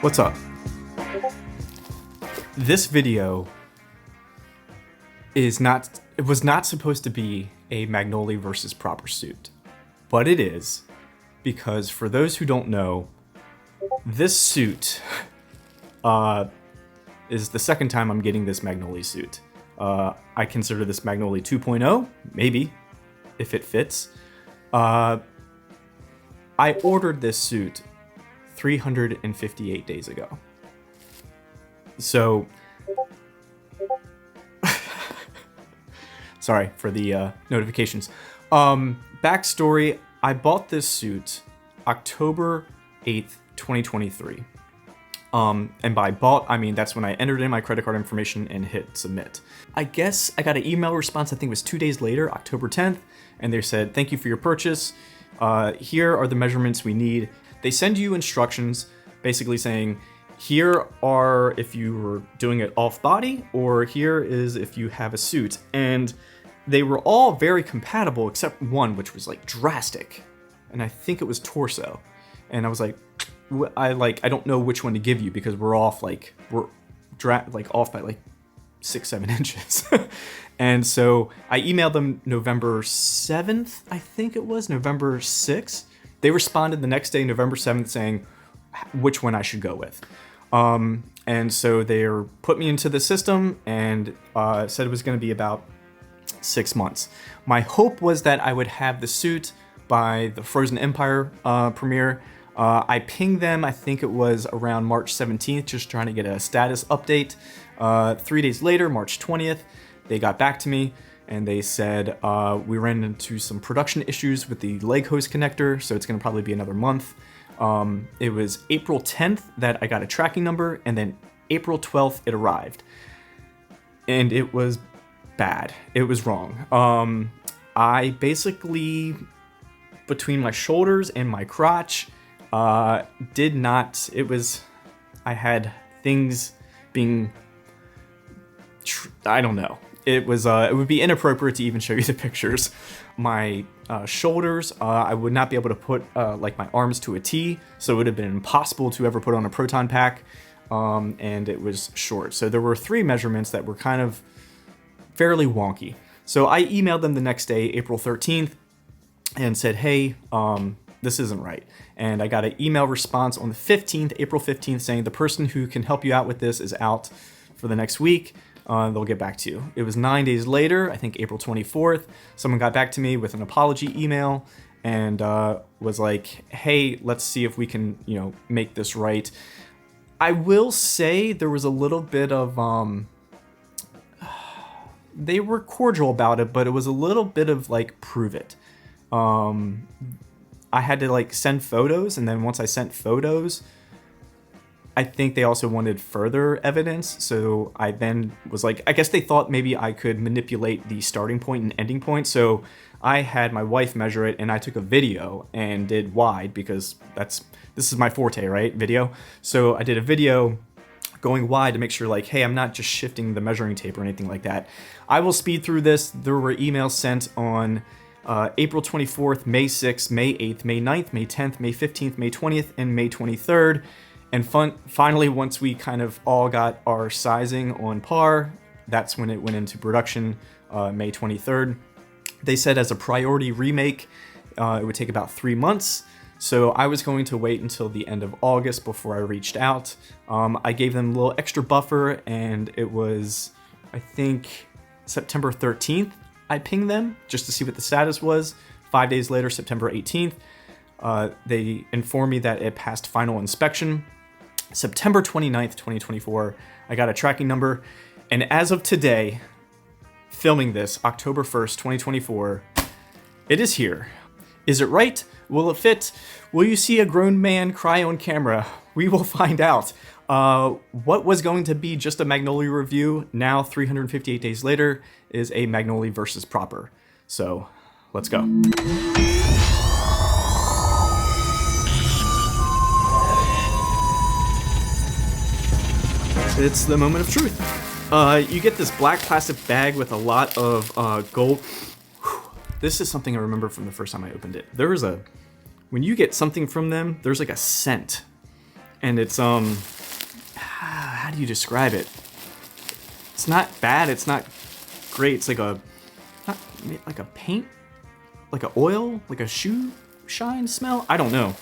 What's up? This video was not supposed to be a Magnoli versus proper suit, but it is, because for those who don't know, this suit is the second time I'm getting this Magnoli suit. I consider this Magnoli 2.0, maybe, if it fits. I ordered this suit 358 days ago. So, sorry for the notifications. Backstory, I bought this suit October 8th, 2023. And by bought, I mean that's when I entered in my credit card information and hit submit. I guess I got an email response, I think it was 2 days later, October 10th, and they said, thank you for your purchase. Here are the measurements we need. They send you instructions basically saying, here are if you were doing it off body, or here is if you have a suit. And they were all very compatible except one, which was like drastic. And I think it was torso. And I was like, I don't know which one to give you because we're off off by like 6-7 inches. And so I emailed them November 7th, I think it was, November 6th. They responded the next day, November 7th, saying which one I should go with. And so they put me into the system and said it was going to be about 6 months. My hope was that I would have the suit by the Frozen Empire premiere. I pinged them, I think it was around March 17th, just trying to get a status update. 3 days later, March 20th, they got back to me and they said we ran into some production issues with the leg hose connector, so it's going to probably be another month. It was April 10th that I got a tracking number, and then April 12th it arrived. And it was bad. It was wrong. I basically, between my shoulders and my crotch, I had things being, I don't know. It would be inappropriate to even show you the pictures. My shoulders, I would not be able to put like my arms to a T, so it would have been impossible to ever put on a proton pack, and it was short. So there were 3 measurements that were kind of fairly wonky. So I emailed them the next day, April 13th, and said, hey, this isn't right. And I got an email response on the 15th, April 15th, saying the person who can help you out with this is out for the next week. They'll get back to you. It was 9 days later, I think April 24th, someone got back to me with an apology email and was like, hey, let's see if we can, make this right. I will say there was a little bit of, they were cordial about it, but it was a little bit of like, prove it. I had to send photos, and then once I sent photos, I think they also wanted further evidence, so I then was like, I guess they thought maybe I could manipulate the starting point and ending point, so I had my wife measure it, and I took a video and did wide, because this is my forte, right, video? So I did a video going wide to make sure, hey, I'm not just shifting the measuring tape or anything like that. I will speed through this. There were emails sent on April 24th, May 6th, May 8th, May 9th, May 10th, May 15th, May 20th, and May 23rd. And finally, once we kind of all got our sizing on par, that's when it went into production, May 23rd. They said as a priority remake, it would take about 3 months. So I was going to wait until the end of August before I reached out. I gave them a little extra buffer, and it was, I think, September 13th. I pinged them just to see what the status was. 5 days later, September 18th, they informed me that it passed final inspection. September 29th, 2024, I got a tracking number, and as of today, filming this, October 1st, 2024, it is here. Is it right? Will it fit? Will you see a grown man cry on camera? We will find out. What was going to be just a Magnoli review, now 358 days later, is a Magnoli versus proper. So, let's go. It's the moment of truth. You get this black plastic bag with a lot of gold. This is something I remember from the first time I opened it. When you get something from them, there's like a scent. and it's how do you describe it? It's not bad. It's not great. It's like not like a paint, like a oil, like a shoe shine smell. I don't know.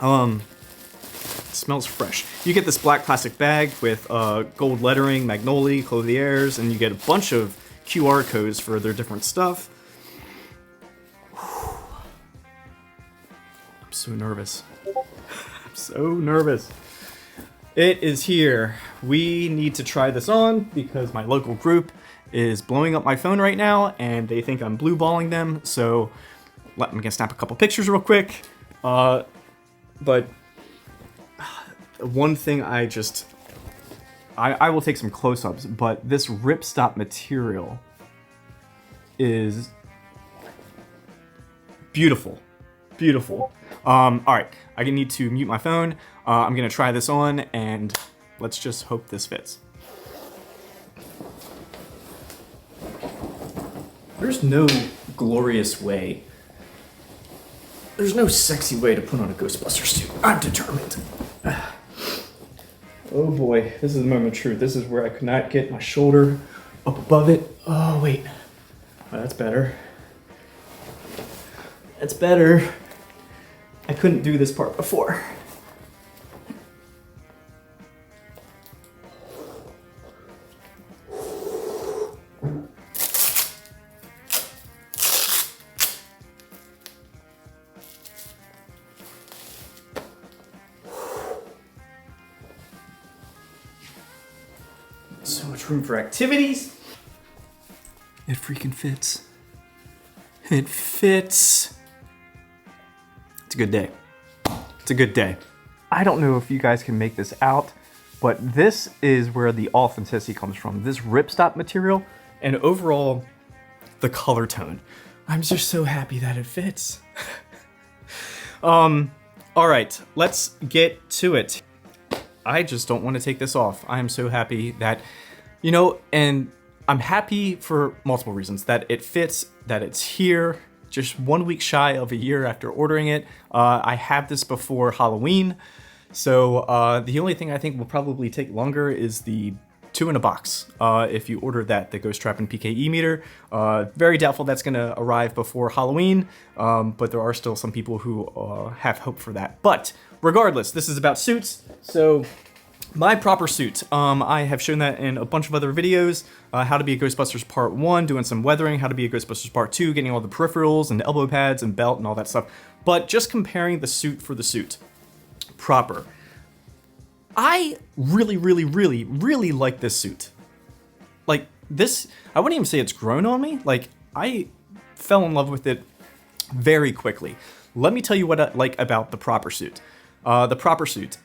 It smells fresh. You get this black plastic bag with gold lettering, Magnoli, Clothiers, and you get a bunch of QR codes for their different stuff. I'm so nervous. I'm so nervous. It is here. We need to try this on because my local group is blowing up my phone right now and they think I'm blue balling them. So I'm gonna snap a couple pictures real quick. But one thing I will take some close-ups, but this ripstop material is beautiful. Beautiful. All right, I need to mute my phone. I'm gonna try this on and let's just hope this fits. There's no glorious way. There's no sexy way to put on a Ghostbusters suit. I'm determined. Oh boy, this is the moment of truth. This is where I could not get my shoulder up above it. Oh wait, that's better. That's better. I couldn't do this part before. So much room for activities. It freaking fits. It fits. It's a good day. It's a good day. I don't know if you guys can make this out, but this is where the authenticity comes from. This ripstop material and overall the color tone. I'm just so happy that it fits. All right, let's get to it. I just don't want to take this off. I am so happy that, you know, and I'm happy for multiple reasons. That it fits, that it's here, just 1 week shy of a year after ordering it. I have this before Halloween, so the only thing I think will probably take longer is the 2 in a box. If you order that, the Ghost Trap and PKE meter. Very doubtful that's gonna arrive before Halloween, but there are still some people who have hope for that. But regardless, this is about suits, so my proper suit. I have shown that in a bunch of other videos. How to be a Ghostbusters Part 1, doing some weathering, how to be a Ghostbusters Part 2, getting all the peripherals and elbow pads and belt and all that stuff. But just comparing the suit for the suit. Proper. I really, really, really, really like this suit. Like, this, I wouldn't even say it's grown on me. Like, I fell in love with it very quickly. Let me tell you what I like about the proper suit. The proper suit.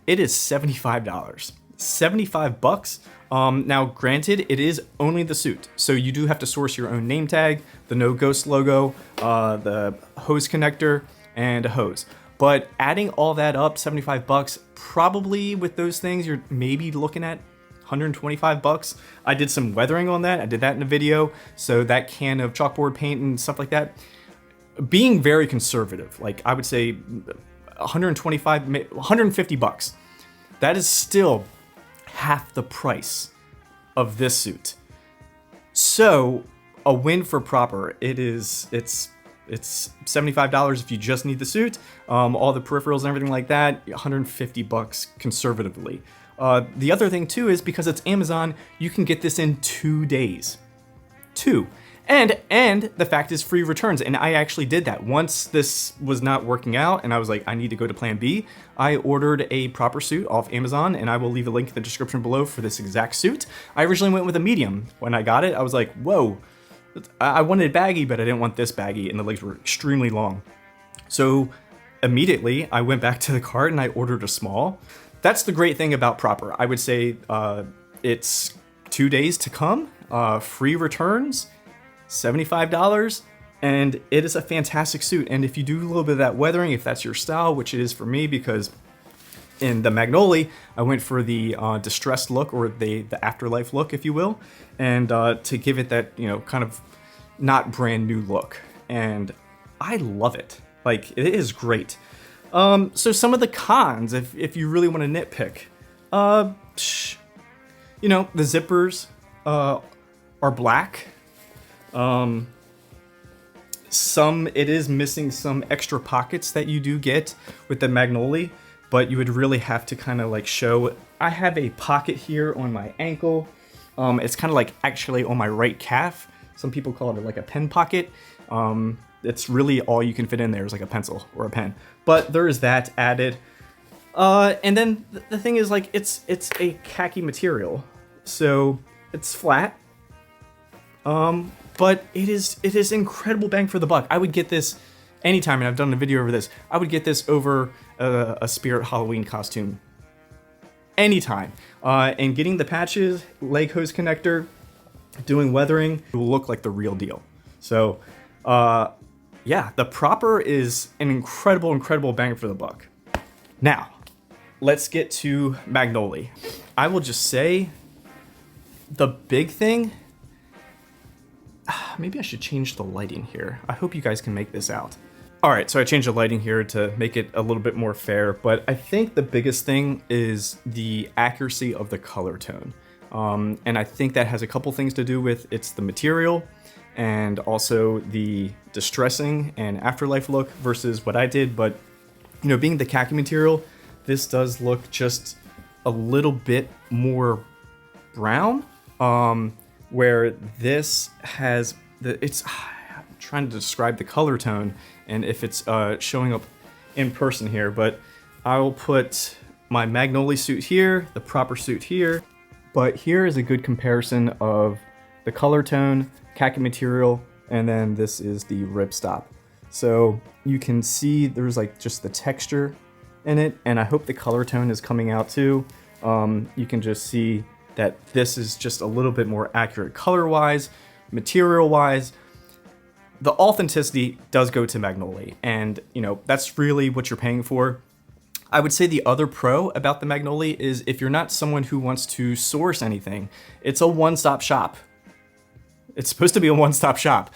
It is $75. 75 bucks. Now, granted, it is only the suit, so you do have to source your own name tag, the No Ghost logo, the hose connector, and a hose. But adding all that up, 75 bucks, probably with those things, you're maybe looking at 125 bucks. I did some weathering on that. I did that in a video. So that can of chalkboard paint and stuff like that. Being very conservative, like I would say 125, 150 bucks. That is still half the price of this suit. So a win for proper. It's $75 if you just need the suit, all the peripherals and everything like that, 150 bucks conservatively. The other thing too is because it's Amazon, you can get this in 2 days. 2. And the fact is free returns, and I actually did that. Once this was not working out and I was like, I need to go to plan B, I ordered a proper suit off Amazon, and I will leave a link in the description below for this exact suit. I originally went with a medium. When I got it, I was like, whoa, I wanted baggy, but I didn't want this baggy, and the legs were extremely long. So immediately I went back to the cart and I ordered a small. That's the great thing about proper. I would say it's 2 days to come, free returns, $75, and it is a fantastic suit. And if you do a little bit of that weathering, if that's your style, which it is for me, because in the Magnoli, I went for the distressed look, or the afterlife look, if you will, and to give it that, you know, kind of not brand new look. And I love it. Like, it is great. So some of the cons, if you really want to nitpick, you know, the zippers are black. It is missing some extra pockets that you do get with the Magnoli, but you would really have to kind of like show. I have a pocket here on my ankle. It's kind of like actually on my right calf. Some people call it like a pen pocket. It's really all you can fit in there is like a pencil or a pen. But there is that added. And then the thing is, like, it's a khaki material, so it's flat. But it is incredible bang for the buck. I would get this anytime, and I've done a video over this. I would get this over a Spirit Halloween costume anytime. And getting the patches, leg hose connector, doing weathering, it will look like the real deal. So, yeah, the proper is an incredible bang for the buck. Now, let's get to Magnoli. I will just say, the big thing, maybe I should change the lighting here. I hope you guys can make this out. All right, so I changed the lighting here to make it a little bit more fair, but I think the biggest thing is the accuracy of the color tone. And I think that has a couple things to do with it's the material and also the distressing and afterlife look versus what I did. But, you know, being the khaki material, this does look just a little bit more brown, where this has I'm trying to describe the color tone and if it's showing up in person here, but I will put my Magnoli suit here, the proper suit here, but here is a good comparison of the color tone, khaki material, and then this is the ripstop. So you can see there's like just the texture in it, and I hope the color tone is coming out too. You can just see that this is just a little bit more accurate color-wise, material-wise. The authenticity does go to Magnoli, and you know that's really what you're paying for. I would say the other pro about the Magnoli is if you're not someone who wants to source anything, it's a one-stop shop. It's supposed to be a one-stop shop.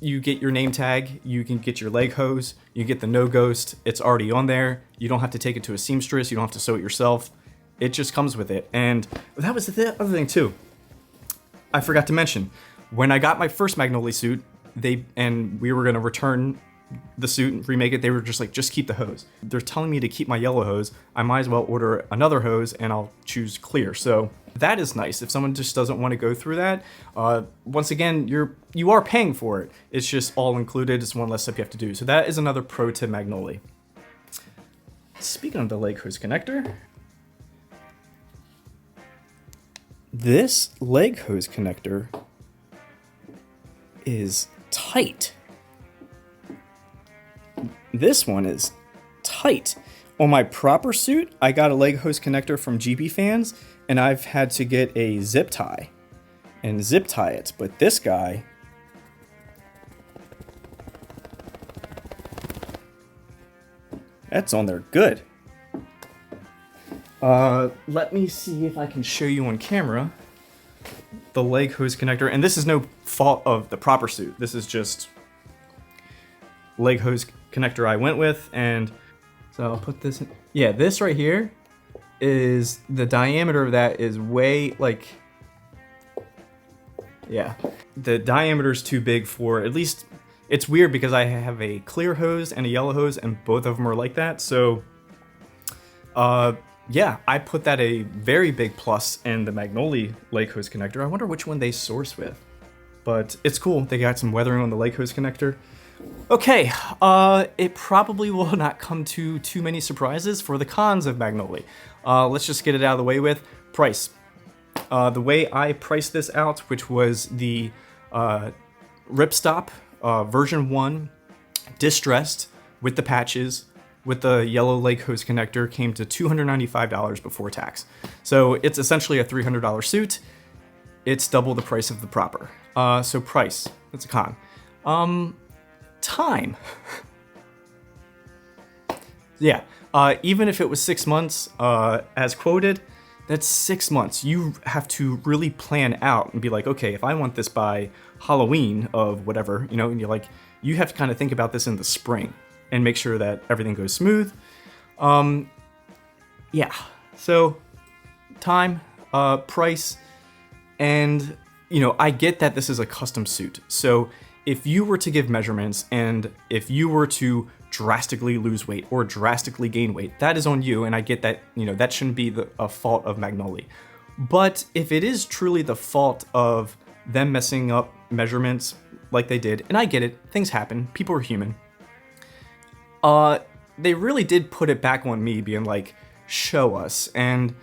You get your name tag, you can get your leg hose, you get the no ghost, it's already on there. You don't have to take it to a seamstress, you don't have to sew it yourself. It just comes with it. And that was the other thing too. I forgot to mention, when I got my first Magnoli suit, we were gonna return the suit and remake it, they were just like, just keep the hose. They're telling me to keep my yellow hose. I might as well order another hose and I'll choose clear. So that is nice. If someone just doesn't want to go through that, once again, you are paying for it. It's just all included. It's one less step you have to do. So that is another pro to Magnoli. Speaking of the leg hose connector, this leg hose connector is tight. This one is tight. On my proper suit, I got a leg hose connector from GP Fans, and I've had to get a zip tie and zip tie it. But this guy, that's on there good. Let me see if I can show you on camera the leg hose connector. And this is no fault of the proper suit. This is just leg hose connector I went with. And so I'll put this in. Yeah, this right here is the diameter of that is way like, yeah, the diameter is too big for, at least it's weird because I have a clear hose and a yellow hose and both of them are like that. So yeah, I put that a very big plus in the Magnoli leg hose connector. I wonder which one they source with, but it's cool. They got some weathering on the leg hose connector. Okay, it probably will not come to too many surprises for the cons of Magnoli. Let's just get it out of the way with price. The way I priced this out, which was the ripstop version 1, distressed with the patches, with the yellow leg hose connector, came to $295 before tax. So it's essentially a $300 suit. It's double the price of the proper. So price, that's a con. Time. Yeah, even if it was 6 months, as quoted, that's 6 months. You have to really plan out and be like, okay, if I want this by Halloween of whatever, you know, and you're like, you have to kind of think about this in the spring. and make sure that everything goes smooth. Yeah, so time, price, and you know, I get that this is a custom suit. So if you were to give measurements and if you were to drastically lose weight or drastically gain weight, that is on you, and I get that, you know, that shouldn't be a fault of Magnoli. But if it is truly the fault of them messing up measurements like they did, and I get it, things happen, people are human, they really did put it back on me, being like, show us. And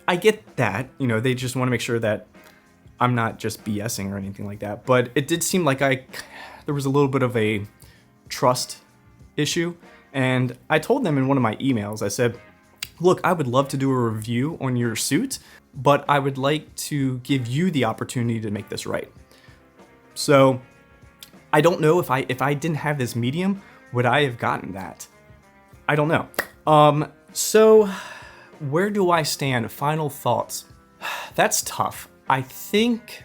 I get that, you know, they just want to make sure that I'm not just BSing or anything like that, but it did seem like there was a little bit of a trust issue, and I told them in one of my emails, I said, look, I would love to do a review on your suit, but I would like to give you the opportunity to make this right. So I don't know if I didn't have this medium, would I have gotten that? I don't know. So where do I stand? Final thoughts. That's tough. I think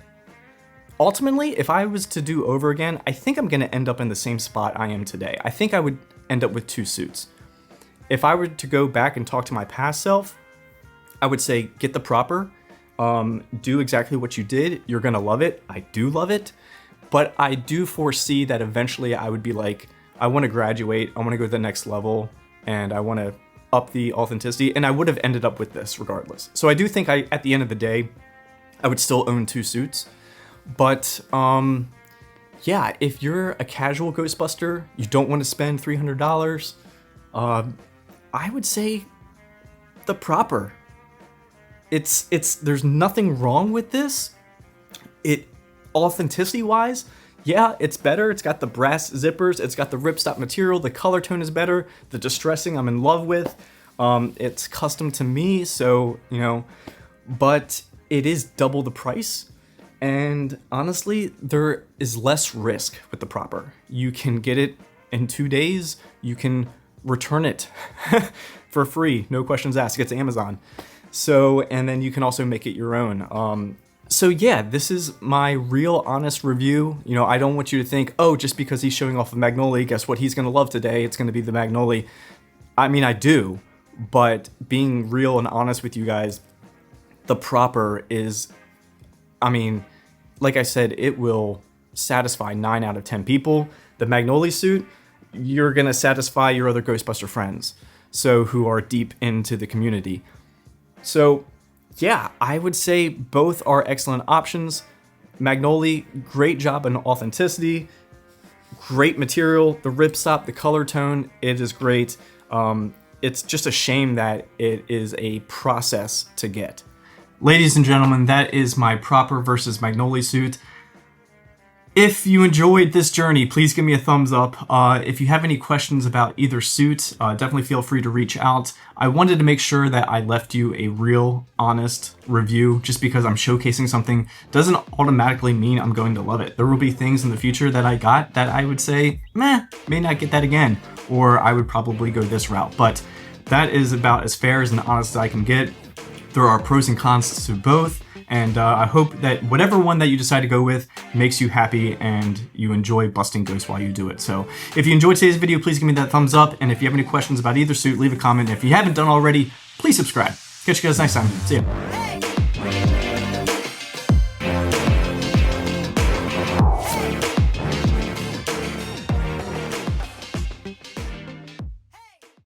ultimately, if I was to do over again, I think I'm gonna end up in the same spot I am today. I think I would end up with 2 suits. If I were to go back and talk to my past self, I would say get the proper, do exactly what you did. You're gonna love it. I do love it, but I do foresee that eventually I would be like, I wanna graduate, I wanna go to the next level, and I wanna up the authenticity, and I would have ended up with this regardless. So I do think at the end of the day, I would still own 2 suits. But yeah, if you're a casual Ghostbuster, you don't want to spend $300, I would say the proper. There's nothing wrong with this. Authenticity wise, yeah, it's better. It's got the brass zippers, it's got the ripstop material, the color tone is better, the distressing I'm in love with. It's custom to me, so, you know, but it is double the price. And honestly, there is less risk with the proper. You can get it in 2 days. You can return it for free, no questions asked. It's Amazon. So, and then you can also make it your own. So yeah, this is my real honest review. You know, I don't want you to think, oh, just because he's showing off a Magnoli, guess what he's gonna love today? It's gonna be the Magnoli. I mean, I do, but being real and honest with you guys, the proper is, I mean, like I said, it will satisfy 9 out of 10 people. The Magnoli suit, you're gonna satisfy your other Ghostbuster friends, so who are deep into the community. So yeah, I would say both are excellent options. Magnoli, great job on authenticity, great material, the ripstop, the color tone, it is great. It's just a shame that it is a process to get. Ladies and gentlemen, that is my proper versus Magnoli suit. If you enjoyed this journey, please give me a thumbs up. If you have any questions about either suit, definitely feel free to reach out. I wanted to make sure that I left you a real, honest review. Just because I'm showcasing something doesn't automatically mean I'm going to love it. There will be things in the future that I got that I would say, meh, may not get that again, or I would probably go this route. But that is about as fair and honest as I can get. There are pros and cons to both, and I hope that whatever one that you decide to go with makes you happy and you enjoy busting ghosts while you do it. So if you enjoyed today's video, please give me that thumbs up, and if you have any questions about either suit, leave a comment. If you haven't done already, please subscribe. Catch you guys next time. See ya.